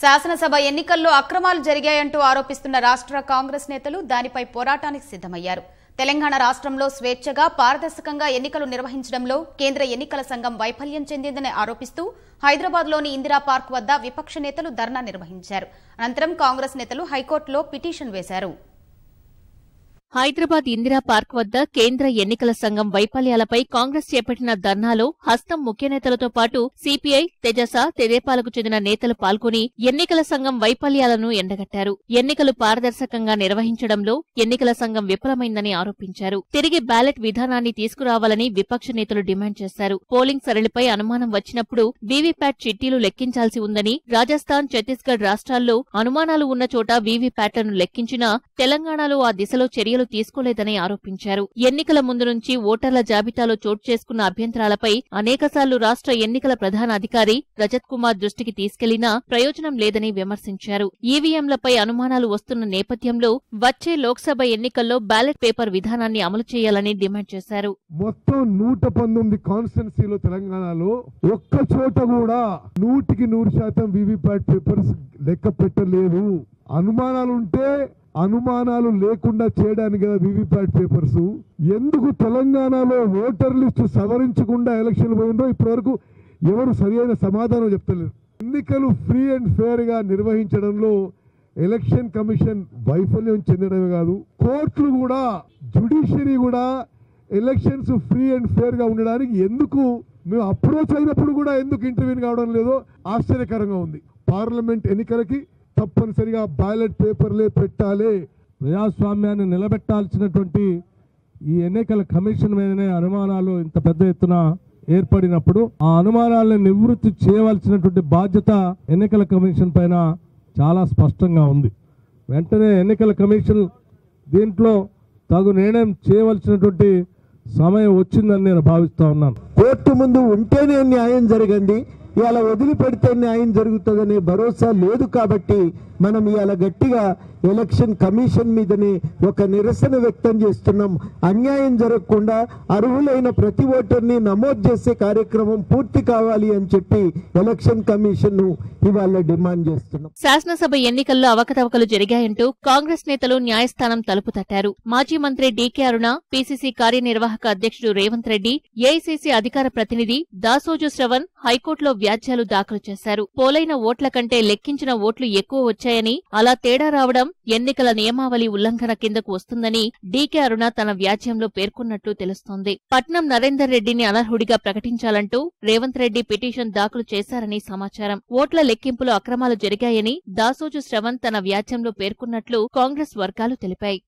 శాసనసభ ఎన్నికల్లో అక్రమాలు జరిగాయంటూ ఆరోపిస్తున్న రాష్ట్ర కాంగ్రెస్ నేతలు దానిపై పోరాటానికి సిద్ధమయ్యారు. తెలంగాణ రాష్ట్రంలో స్వేచ్ఛగా పారదర్శకంగా ఎన్నికలు నిర్వహించడంలో కేంద్ర ఎన్నికల సంఘం వైఫల్యం చెందిందని ఆరోపిస్తూ హైదరాబాద్లోని ఇందిరా పార్క్ వద్ద విపక్ష నేతలు ధర్నా నిర్వహించారు. అనంతరం కాంగ్రెస్ నేతలు హైకోర్టులో పిటిషన్ వేశారు. హైదరాబాద్ ఇందిరా పార్క్ వద్ద కేంద్ర ఎన్నికల సంఘం వైఫల్యాలపై కాంగ్రెస్ చేపట్టిన ధర్నాలో హస్తం ముఖ్య నేతలతో పాటు సిపిఐ, తెజస, తెదేపాలకు చెందిన నేతలు పాల్గొని ఎన్నికల సంఘం వైఫల్యాలను ఎండగట్టారు. ఎన్నికలు పారదర్శకంగా నిర్వహించడంలో ఎన్నికల సంఘం విఫలమైందని ఆరోపించారు. తిరిగి బ్యాలెట్ విధానాన్ని తీసుకురావాలని విపక్ష నేతలు డిమాండ్ చేశారు. పోలింగ్ సరళిపై అనుమానం వచ్చినప్పుడు వీవీప్యాట్ చిట్టీలు లెక్కించాల్సి ఉందని, రాజస్థాన్, ఛత్తీస్గఢ్ రాష్ట్రాల్లో అనుమానాలు ఉన్న చోట వీవీప్యాట్లను లెక్కించినా తెలంగాణలో ఆ దిశలో చర్యలు తీసుకోలేదని ఆరోపించారు. ఎన్నికల ముందు నుంచి ఓటర్ల జాబితాలో చోటు చేసుకున్న అభ్యంతరాలపై అనేకసార్లు రాష్ట్ర ఎన్నికల ప్రధాన అధికారి రజత్ కుమార్ దృష్టికి తీసుకెళ్లినా ప్రయోజనం లేదని విమర్శించారు. ఈవీఎంలపై అనుమానాలు వస్తున్న నేపథ్యంలో వచ్చే లోక్సభ ఎన్నికల్లో బ్యాలెట్ పేపర్ విధానాన్ని అమలు చేయాలని డిమాండ్ చేశారు. మొత్తం 119 కాన్స్టిట్యున్సీలో తెలంగాణలో ఒక్క చోట కూడా 100% వీవీప్యాట్ పేపర్స్ లెక్క పెట్టలేదు. అనుమానాలుంటే అనుమానాలు లేకుండా చేయడానికి కదా వీవీప్యాట్ పేపర్స్. ఎందుకు తెలంగాణలో ఓటర్ లిస్టు సవరించకుండా ఎలక్షన్ పోయిందో ఇప్పటివరకు ఎవరు సరియైన సమాధానం చెప్తలేరు. ఎన్నికలు ఫ్రీ అండ్ ఫేర్ గా నిర్వహించడంలో ఎలక్షన్ కమిషన్ వైఫల్యం చెందడమే కాదు, కోర్టులు కూడా, జ్యుడిషియరీ కూడా ఎలక్షన్స్ ఫ్రీ అండ్ ఫేర్ గా ఉండడానికి ఎందుకు మేము అప్రోచ్ అయినప్పుడు కూడా ఎందుకు ఇంటర్వ్యూన్ కావడం లేదో ఆశ్చర్యకరంగా ఉంది. పార్లమెంట్ ఎన్నికలకి తప్పనిసరిగా బ్యాలెట్ పేపర్లే పెట్టాలి. ప్రజాస్వామ్యాన్ని నిలబెట్టాల్సినటువంటి ఈ ఎన్నికల కమిషన్ మీదనే అనుమానాలు ఇంత పెద్ద ఎత్తున ఏర్పడినప్పుడు ఆ అనుమానాలను నివృత్తి చేయవలసినటువంటి బాధ్యత ఎన్నికల కమిషన్ పైన చాలా స్పష్టంగా ఉంది. వెంటనే ఎన్నికల కమిషన్ దీంట్లో తగు నిర్ణయం చేయవలసినటువంటి సమయం వచ్చిందని నేను భావిస్తా ఉన్నాను. కోర్టు ముందు ఉంటేనే న్యాయం జరగండి, ఇవాళ వదిలిపెడితే న్యాయం జరుగుతుందనే భరోసా లేదు. కాబట్టి మనం ఇవాళ గట్టిగా ఎలక్షన్ కమిషన్ మీదనే ఒక నిరసన వ్యక్తం చేస్తున్నాం. అన్యాయం జరగకుండా అర్హులైన ప్రతి ఓటర్ని నమోదు చేసే కార్యక్రమం పూర్తి కావాలి అని చెప్పి ఎలక్షన్ కమిషన్ ను ఇవాళ డిమాండ్ చేస్తున్నాం. శాసనసభ ఎన్నికల్లో అవకతవకలు జరిగాయంటూ కాంగ్రెస్ నేతలు న్యాయస్థానం తలుపు తట్టారు. మాజీ మంత్రి డీకే అరుణ, పీసీసీ కార్యనిర్వాహక అధ్యక్షుడు రేవంత్ రెడ్డి, ఏఐసీసీ అధికార ప్రతినిధి దాసోజు శ్రవణ్ హైకోర్టులో వ్యాజ్యాలు దాఖలు చేశారు. పోలైన ఓట్ల కంటే లెక్కించిన ఓట్లు ఎక్కువ వచ్చాయని, అలా తేడా రావడం ఎన్నికల నియమావళి ఉల్లంఘన కిందకు వస్తుందని డీకే అరుణ తన వ్యాజ్యంలో పేర్కొన్నట్లు తెలుస్తోంది. పట్నం నరేందర్ రెడ్డిని అనర్హుడిగా ప్రకటించాలంటూ రేవంత్ రెడ్డి పిటిషన్ దాఖలు చేశారని సమాచారం. ఓట్ల లెక్కింపులో అక్రమాలు జరిగాయని దాసోజు శ్రవణ్ తన వ్యాజ్యంలో పేర్కొన్నట్లు కాంగ్రెస్ వర్గాలు తెలిపాయి.